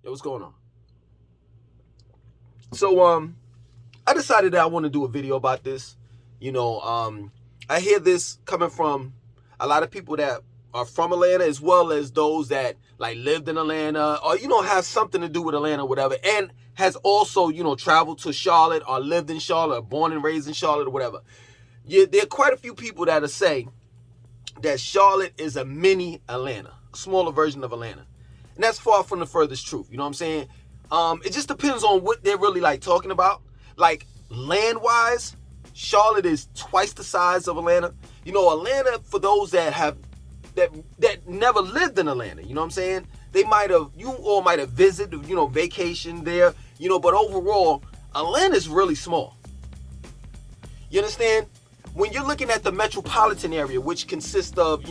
Yo, what's going on? So, I decided that I want to do a video about this. I hear this coming from a lot of people that are from Atlanta, as well as those that like lived in Atlanta or, have something to do with Atlanta or whatever, and has also, traveled to Charlotte or lived in Charlotte or born and raised in Charlotte or whatever. Yeah, there are quite a few people that are saying that Charlotte is a mini Atlanta, a smaller version of Atlanta. And that's far from the furthest truth. You know what I'm saying? It just depends on what they're really like talking about. Like land-wise, Charlotte is twice the size of Atlanta. Atlanta, for those that have that never lived in Atlanta, you know what I'm saying? You all might have visited, vacation there, but overall, Atlanta is really small. You understand? When you're looking at the metropolitan area, which consists of,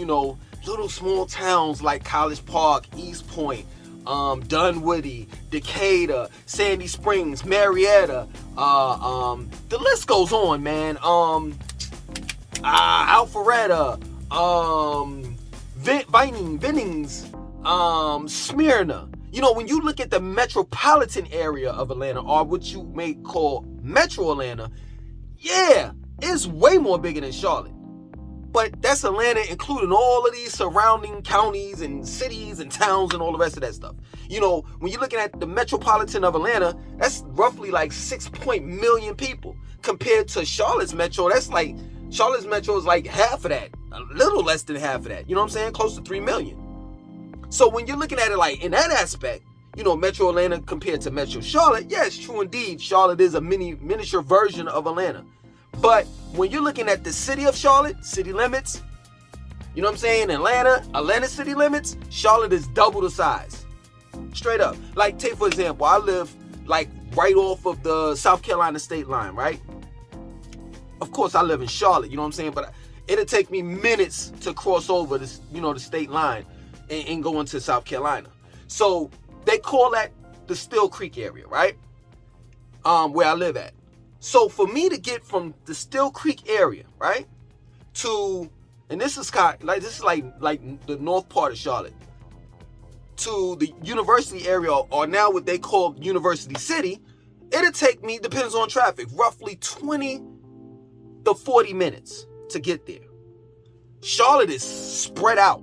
little small towns like College Park, East Point, Dunwoody, Decatur, Sandy Springs, Marietta, the list goes on, man. Alpharetta, Vinings, Smyrna. When you look at the metropolitan area of Atlanta, or what you may call Metro Atlanta, yeah, it's way more bigger than Charlotte. But that's Atlanta, including all of these surrounding counties and cities and towns and all the rest of that stuff. When you're looking at the metropolitan of Atlanta, that's roughly like 6 million people. Compared to Charlotte's metro, Charlotte's metro is like half of that, a little less than half of that. You know what I'm saying? Close to 3 million. So when you're looking at it like in that aspect, Metro Atlanta compared to Metro Charlotte, yeah, it's true indeed. Charlotte is a miniature version of Atlanta. But when you're looking at the city of Charlotte, city limits, you know what I'm saying? Atlanta city limits, Charlotte is double the size. Straight up. Like, take for example, I live like right off of the South Carolina state line, right? Of course, I live in Charlotte, you know what I'm saying? But it'll take me minutes to cross over this, the state line and go into South Carolina. So they call that the Still Creek area, right? Where I live at. So for me to get from the Still Creek area, right, to, and this is like the north part of Charlotte, to the university area, or now what they call University City, it'll take me, depends on traffic, roughly 20 to 40 minutes to get there. Charlotte is spread out.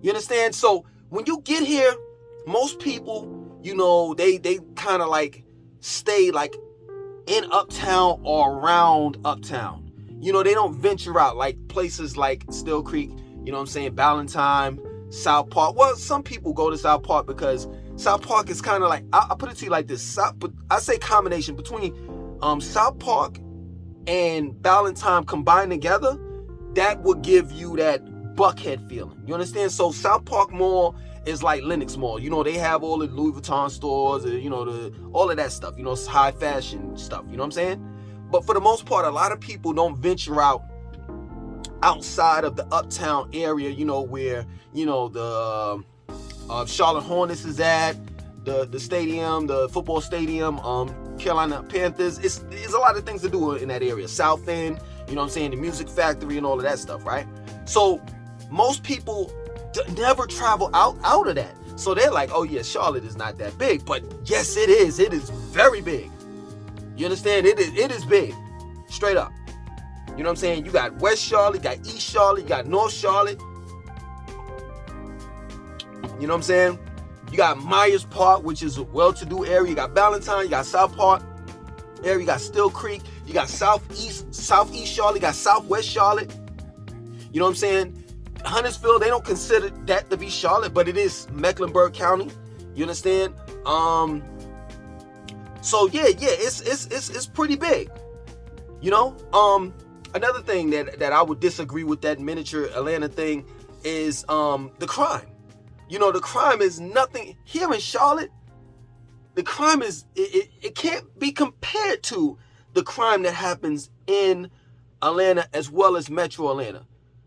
You understand? So when you get here, most people, they kind of like stay like in uptown or around uptown. They don't venture out like places like Still Creek, you know what I'm saying, Ballantyne, South Park. Well, some people go to South Park because South Park is kind of like, I'll put it to you like this. I say combination between South Park and Ballantyne combined together, that would give you that Buckhead feeling. You understand? So South Park Mall is like Lenox Mall. They have all the Louis Vuitton stores, all of that stuff. It's high fashion stuff. You know what I'm saying? But for the most part, a lot of people don't venture out outside of the uptown area, where, the Charlotte Hornets is at, the stadium, the football stadium, Carolina Panthers. It's a lot of things to do in that area. South End, you know what I'm saying, the Music Factory and all of that stuff, right? So most people never travel out of that. So they're like, oh yeah, Charlotte is not that big. But yes, it is. It is very big. You understand? It is big. Straight up. You know what I'm saying? You got West Charlotte, you got East Charlotte, you got North Charlotte. You know what I'm saying? You got Myers Park, which is a well-to-do area. You got Ballantyne, you got South Park area, you got Still Creek, you got Southeast Charlotte, you got Southwest Charlotte. You know what I'm saying? Huntersville, they don't consider that to be Charlotte, but it is Mecklenburg County. You understand? So yeah, it's pretty big. Another thing that I would disagree with that miniature Atlanta thing is the crime. The crime is nothing here in Charlotte. The crime is it can't be compared to the crime that happens in Atlanta as well as Metro Atlanta.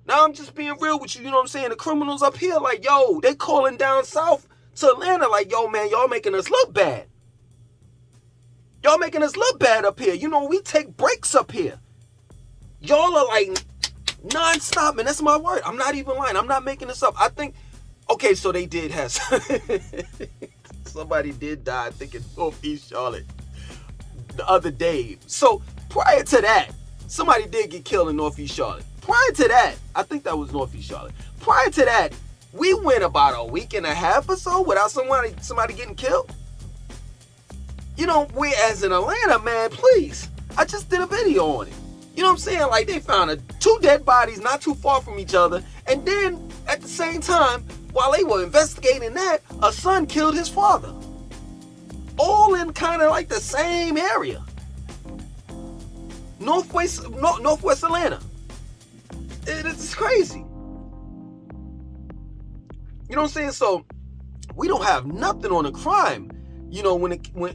Now I'm just being real with you, you know what I'm saying? The criminals up here, like, yo, they calling down south to Atlanta like, yo, man, y'all making us look bad. Y'all making us look bad up here. We take breaks up here. Y'all are like non-stop, man. That's my word. I'm not even lying. I'm not making this up. I think, okay, so they did have somebody did die, I think in Northeast Charlotte the other day. So prior to that, somebody did get killed in Northeast Charlotte. Prior to that, I think that was Northeast Charlotte. Prior to that, we went about a week and a half or so without somebody getting killed. You know, whereas in Atlanta, man, please, I just did a video on it. You know what I'm saying? Like, they found two dead bodies not too far from each other, and then at the same time, while they were investigating that, a son killed his father. All in kind of like the same area. Northwest Atlanta. It's crazy. You know what I'm saying? So we don't have nothing on the crime, you know, when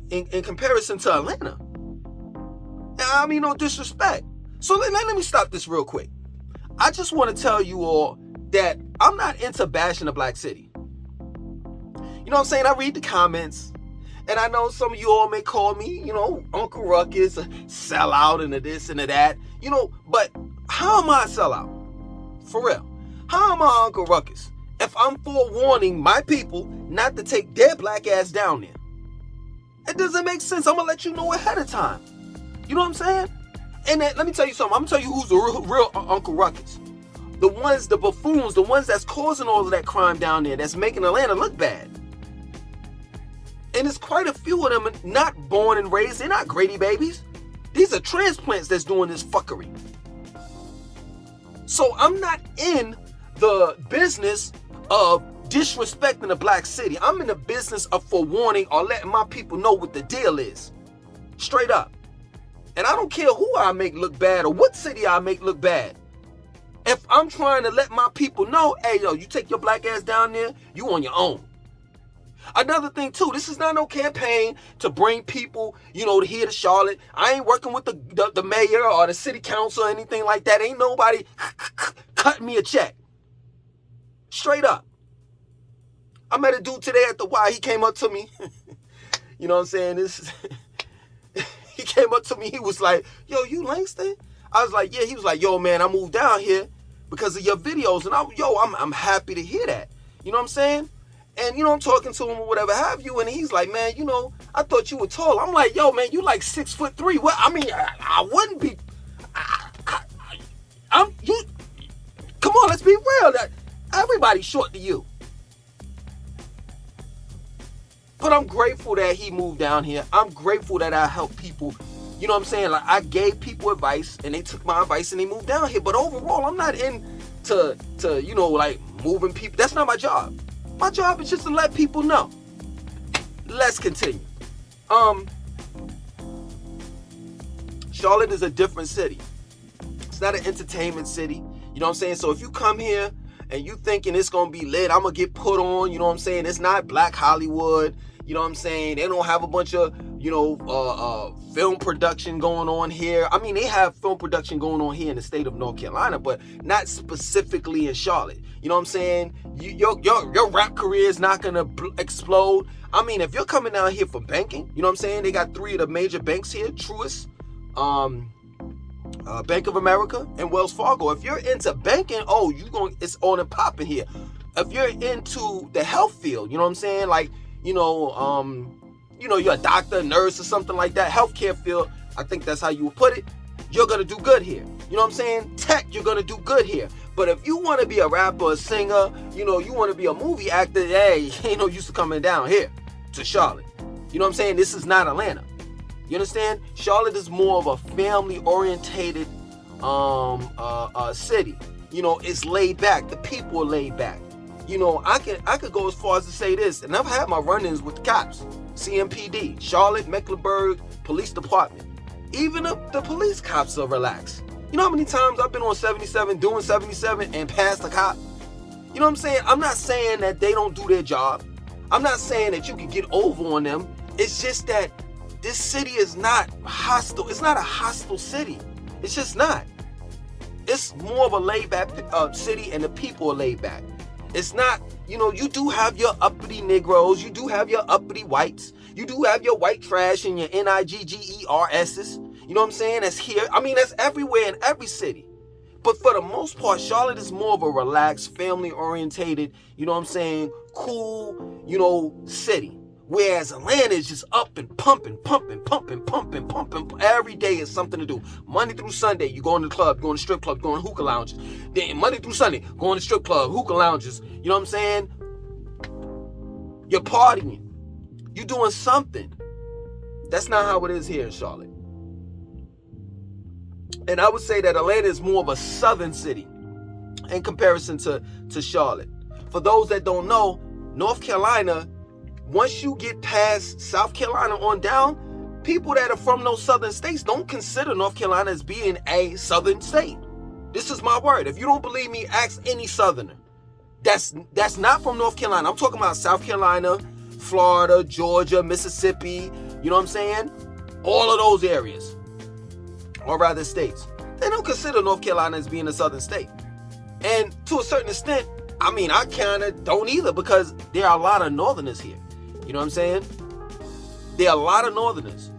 in comparison to Atlanta. I mean, no disrespect. So let me stop this real quick. I just want to tell you all that I'm not into bashing a black city. You know what I'm saying? I read the comments, and I know some of you all may call me, you know, Uncle Ruckus, a sellout, and a this and a that. You know, but how am I a sellout? For real. How am I Uncle Ruckus if I'm forewarning my people not to take their black ass down there? It doesn't make sense. I'm going to let you know ahead of time. You know what I'm saying? And then, let me tell you something. I'm going to tell you who's the real Uncle Ruckus. The buffoons, the ones that's causing all of that crime down there, that's making Atlanta look bad. And there's quite a few of them not born and raised. They're not Grady babies. These are transplants that's doing this fuckery. So I'm not in the business of disrespecting the black city. I'm in the business of forewarning or letting my people know what the deal is. Straight up. And I don't care who I make look bad or what city I make look bad. If I'm trying to let my people know, hey, yo, you take your black ass down there, you on your own. Another thing, too, this is not no campaign to bring people, you know, to here to Charlotte. I ain't working with the mayor or the city council or anything like that. Ain't nobody cutting me a check. Straight up. I met a dude today at the Y. He came up to me. You know what I'm saying? He came up to me. He was like, yo, you Langston? I was like, yeah. He was like, yo, man, I moved down here because of your videos. And I'm happy to hear that. You know what I'm saying? And, you know, I'm talking to him or whatever have you. And he's like, man, you know, I thought you were tall. I'm like, yo, man, you like 6'3". What? I mean, I wouldn't be. Come on, let's be real. Everybody's short to you. But I'm grateful that he moved down here. I'm grateful that I helped people. You know what I'm saying? Like, I gave people advice and they took my advice and they moved down here. But overall, I'm not into you know, like moving people. That's not my job. My job is just to let people know. Let's continue. Charlotte is a different city. It's not an entertainment city. You know what I'm saying? So if you come here and you thinking it's going to be lit, I'm going to get put on, you know what I'm saying? It's not Black Hollywood. You know what I'm saying? They don't have a bunch of, you know, film production going on here. I mean, they have film production going on here in the state of North Carolina, but not specifically in Charlotte. You know what I'm saying? Your rap career is not going to explode. I mean, if you're coming down here for banking, you know what I'm saying? They got 3 of the major banks here, Truist, Bank of America, and Wells Fargo. If you're into banking, it's on and popping here. If you're into the health field, you know what I'm saying? Like, you know, you're a doctor, nurse, or something like that. Healthcare field, I think that's how you would put it. You're going to do good here. You know what I'm saying? Tech, you're going to do good here. But if you want to be a rapper, a singer, you know, you want to be a movie actor, hey, ain't no use to coming down here to Charlotte. You know what I'm saying? This is not Atlanta. You understand? Charlotte is more of a family-orientated city. You know, it's laid back. The people are laid back. You know, I could go as far as to say this, and I've had my run-ins with the cops, CMPD, Charlotte, Mecklenburg Police Department. Even the police cops are relaxed. You know how many times I've been on 77, doing 77, and passed a cop? You know what I'm saying? I'm not saying that they don't do their job. I'm not saying that you can get over on them. It's just that this city is not hostile. It's not a hostile city. It's just not. It's more of a laid-back city, and the people are laid back. It's not, you know, you do have your uppity Negroes. You do have your uppity whites. You do have your white trash and your NIGGERS's. You know what I'm saying? That's here. I mean, that's everywhere in every city. But for the most part, Charlotte is more of a relaxed, family-orientated, you know what I'm saying, cool, you know, city. Whereas Atlanta is just up and pumping. Every day is something to do. Monday through Sunday, you go in the club, you go in the strip club, you go in hookah lounges. Then Monday through Sunday, go in the strip club, hookah lounges. You know what I'm saying? You're partying. You're doing something. That's not how it is here in Charlotte. And I would say that Atlanta is more of a southern city in comparison to Charlotte. For those that don't know, North Carolina, once you get past South Carolina on down, people that are from those southern states don't consider North Carolina as being a southern state. This is my word. If you don't believe me, ask any southerner. That's not from North Carolina. I'm talking about South Carolina, Florida, Georgia, Mississippi, you know what I'm saying? All of those areas, or rather states. They don't consider North Carolina as being a southern state. And to a certain extent, I mean, I kind of don't either, because there are a lot of northerners here. You know what I'm saying? There are a lot of northerners.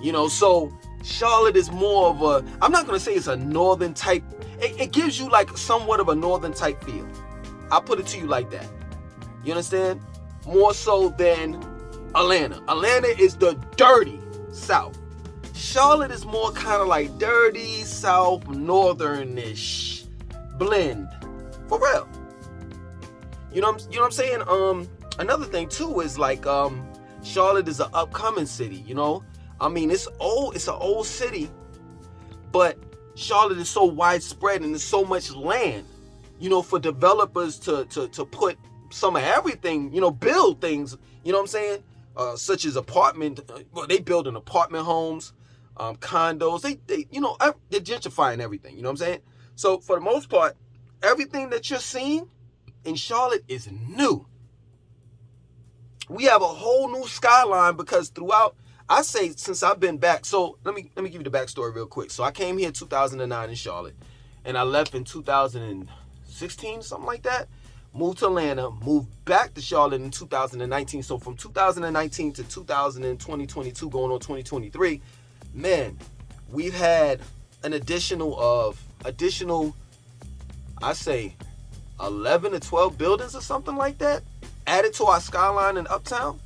You know, so Charlotte is more of a, I'm not going to say it's a northern type. It gives you like somewhat of a northern type feel. I'll put it to you like that. You understand? More so than Atlanta. Atlanta is the dirty South. Charlotte is more kind of like dirty South, northernish blend. For real. You know what I'm saying? Another thing too is like Charlotte is an upcoming city, you know? I mean, it's old, it's an old city, but Charlotte is so widespread and there's so much land, you know, for developers to put some of everything, you know, build things, you know what I'm saying? Such as they build in apartment homes, condos, they you know, they're gentrifying everything, you know what I'm saying? So for the most part, everything that you're seeing in Charlotte is new. We have a whole new skyline because throughout, I say since I've been back, so let me give you the backstory real quick. So I came here in 2009 in Charlotte, and I left in 2016, something like that. Moved to Atlanta, moved back to Charlotte in 2019. So from 2019 to 2022, going on 2023, man, we've had an additional, I say, 11 to 12 buildings or something like that added to our skyline in Uptown.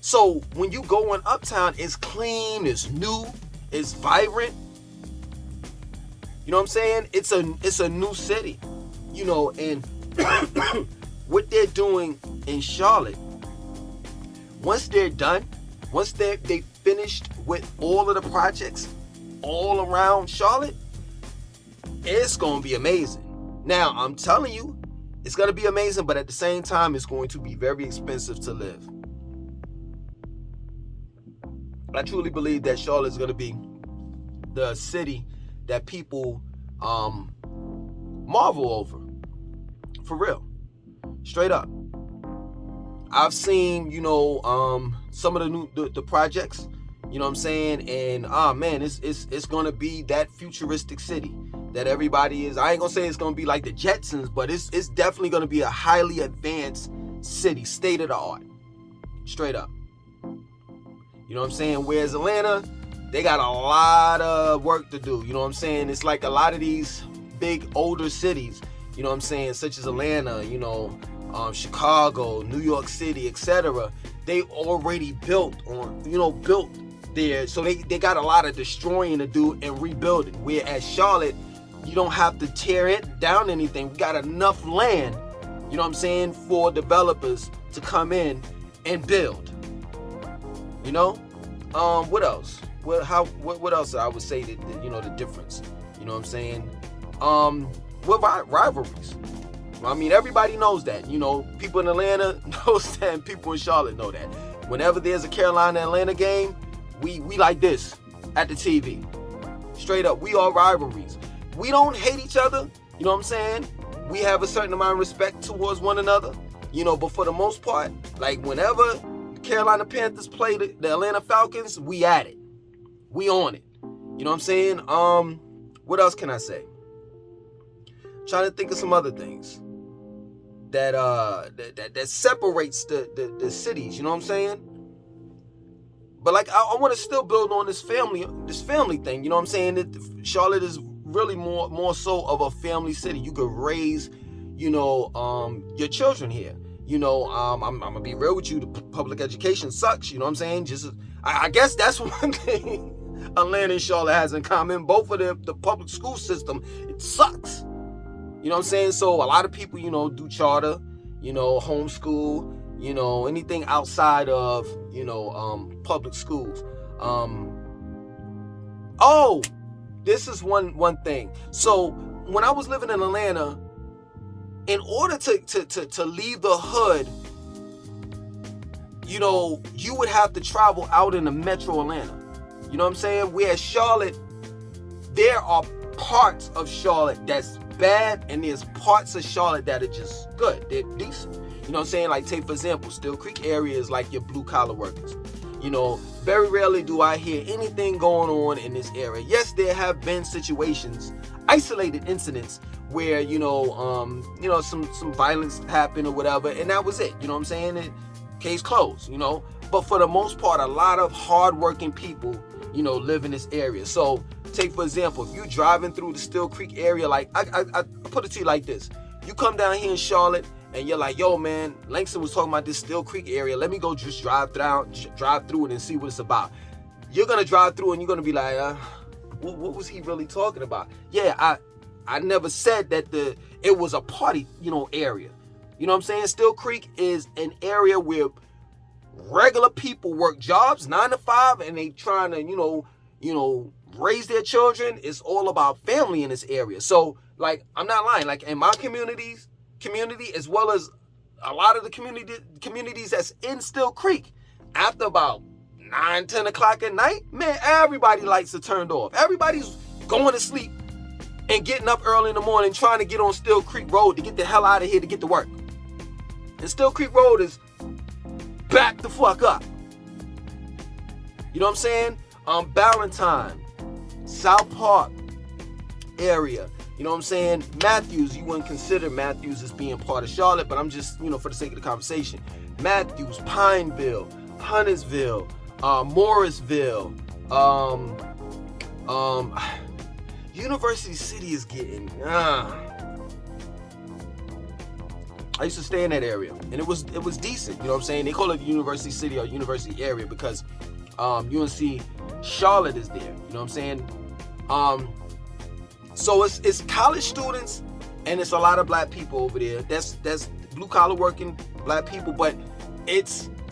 So when you go in Uptown, it's clean, it's new, it's vibrant. You know what I'm saying? It's a new city, you know, and what they're doing in Charlotte, once they're done, once they finished with all of the projects all around Charlotte, it's going to be amazing. Now, I'm telling you, it's going to be amazing, but at the same time, it's going to be very expensive to live. I truly believe that Charlotte is going to be the city that people marvel over. For real. Straight up. I've seen, you know, some of the projects, you know what I'm saying? And, man, it's going to be that futuristic city that everybody is. I ain't going to say it's going to be like the Jetsons, but it's definitely going to be a highly advanced city, state of the art. Straight up. You know what I'm saying? Whereas Atlanta, they got a lot of work to do. You know what I'm saying? It's like a lot of these big older cities, you know what I'm saying, such as Atlanta, you know, Chicago, New York City, etc. They already built there. So they got a lot of destroying to do and rebuilding. Whereas Charlotte, you don't have to tear it down anything. We got enough land, you know what I'm saying, for developers to come in and build. You know, what else? What else I would say that you know the difference? You know what I'm saying? What rivalries? I mean, everybody knows that. You know, people in Atlanta knows that, and people in Charlotte know that. Whenever there's a Carolina-Atlanta game, we like this at the TV. Straight up, we are rivalries. We don't hate each other. You know what I'm saying? We have a certain amount of respect towards one another. You know, but for the most part, like whenever Carolina Panthers play the Atlanta Falcons, we at it. We on it. You know what I'm saying? What else can I say? Trying to think of some other things that separates the cities, you know what I'm saying? But like I want to still build on this family thing, you know what I'm saying? That Charlotte is really more so of a family city. You could raise, you know, your children here. I'm gonna be real with you. The public education sucks. You know what I'm saying? I guess that's one thing Atlanta and Charlotte has in common. Both of the public school system, it sucks. You know what I'm saying? So a lot of people, do charter, homeschool, anything outside of, public schools. Oh, this is one thing. So when I was living in Atlanta, in order to leave the hood, you would have to travel out in the metro Atlanta. You know what I'm saying? Whereas Charlotte, there are parts of Charlotte that's bad, and there's parts of Charlotte that are just good. They're decent. You know what I'm saying? Like, take for example, Still Creek area is like your blue collar workers. Very rarely do I hear anything going on in this area. Yes, there have been situations, isolated incidents where, some violence happened or whatever, and that was it. You know what I'm saying? Case closed, But for the most part, a lot of hardworking people, live in this area. So take for example, if you're driving through the Still Creek area, like I put it to you like this. You come down here in Charlotte and you're like, yo man, Langston was talking about this Still Creek area. Let me go just drive through it and see what it's about. You're gonna drive through and you're gonna be like, what was he really talking about? Yeah, I never said that it was a party, area. You know what I'm saying? Still Creek is an area where regular people work jobs 9 to 5, and they trying to, raise their children. It's all about family in this area. So, like, I'm not lying. Like, in my community, as well as a lot of the communities that's in Still Creek, after about 9, 10 o'clock at night, man, everybody lights are turned off. Everybody's going to sleep and getting up early in the morning trying to get on Still Creek Road to get the hell out of here to get to work. And Still Creek Road is back the fuck up. You know what I'm saying? Ballantyne, South Park area. You know what I'm saying? Matthews, you wouldn't consider Matthews as being part of Charlotte, but I'm just, for the sake of the conversation. Matthews, Pineville, Huntersville, Morrisville, University City is getting, I used to stay in that area, and it was decent. You know what I'm saying? They call it University City or University area because UNC Charlotte is there. You know what I'm saying? So it's college students, and it's a lot of black people over there. That's blue collar working black people, but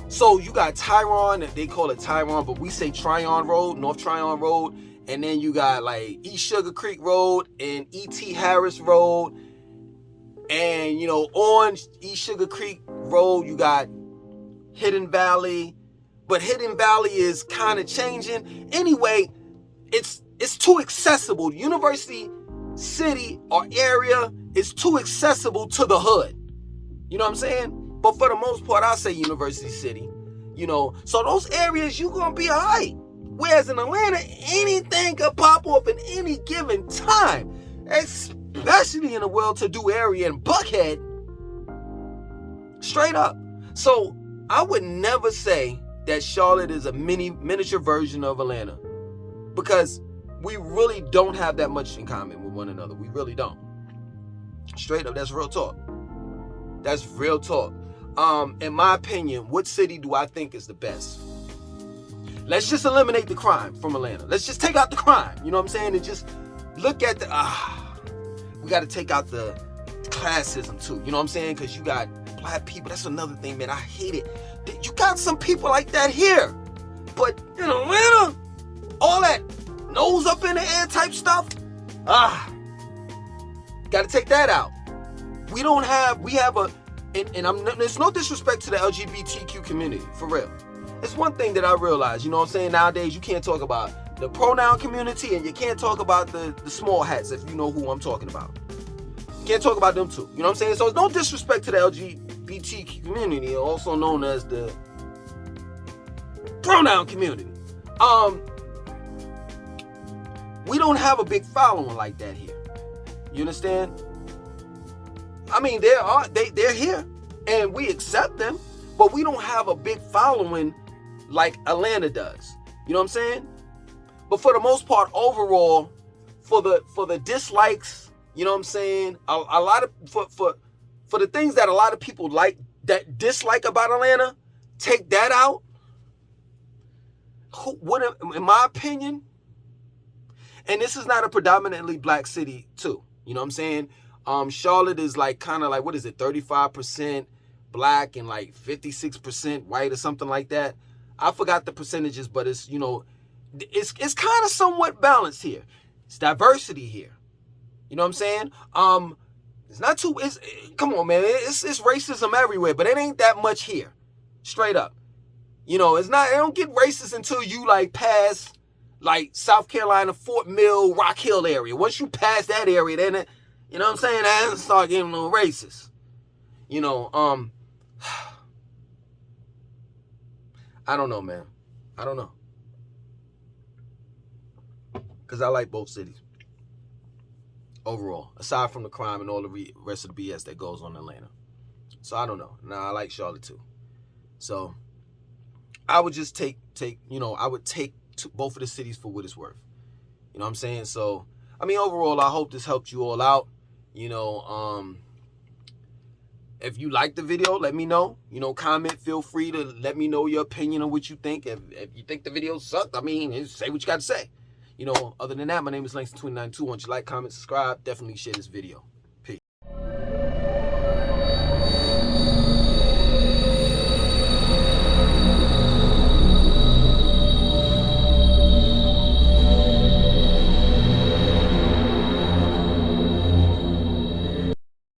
so you got Tyrone, they call it Tyrone, but we say Tryon Road, North Tryon Road, and then you got like East Sugar Creek Road and E.T. Harris Road. And, on East Sugar Creek Road, you got Hidden Valley. But Hidden Valley is kind of changing. Anyway, it's too accessible. University City or area is too accessible to the hood. You know what I'm saying? But for the most part, I say University City. So those areas, you're going to be all right. Whereas in Atlanta, anything could pop off at any given time. Especially in a well-to-do area in Buckhead. Straight up. So I would never say that Charlotte is a miniature version of Atlanta, because we really don't have that much in common with one another. We really don't. Straight up, that's real talk. That's real talk. In my opinion, what city do I think is the best? Let's just eliminate the crime from Atlanta. Let's just take out the crime. You know what I'm saying? And just look at we got to take out the classism too. You know what I'm saying? Because you got black people. That's another thing, man. I hate it. You got some people like that here. But in Atlanta, all that nose up in the air type stuff, got to take that out. We have there's no disrespect to the LGBTQ community, for real. It's one thing that I realize, you know what I'm saying? Nowadays, you can't talk about the pronoun community, and you can't talk about the small hats, if you know who I'm talking about. You can't talk about them too. You know what I'm saying? So it's no disrespect to the LGBT community, also known as the pronoun community. We don't have a big following like that here. You understand? I mean, they're here, and we accept them, but we don't have a big following like Atlanta does. You know what I'm saying? But for the most part, overall, for the dislikes, you know what I'm saying? A lot of for the things that a lot of people like that dislike about Atlanta, take that out. What, in my opinion, and this is not a predominantly black city too. You know what I'm saying? Charlotte is like kind of like, what is it, 35% black and like 56% white or something like that. I forgot the percentages, but it's, you know, it's kind of somewhat balanced here. It's diversity here. You know what I'm saying? It's not too, come on, man. It's racism everywhere, but it ain't that much here. Straight up. You know, it's not, it don't get racist until you like pass like South Carolina, Fort Mill, Rock Hill area. Once you pass that area, then it, you know what I'm saying, that start getting a little racist. You know, I don't know, man. I don't know. Because I like both cities. Overall, aside from the crime and all the rest of the BS that goes on in Atlanta. So I don't know. Nah, I like Charlotte too. So I would just take, you know, I would take both of the cities for what it's worth. You know what I'm saying? So, I mean, overall, I hope this helped you all out. You know, if you like the video, let me know. You know, comment, feel free to let me know your opinion on what you think. If you think the video sucked, I mean, say what you got to say. You know, other than that, my name is Langston29. Once you like, comment, subscribe, definitely share this video.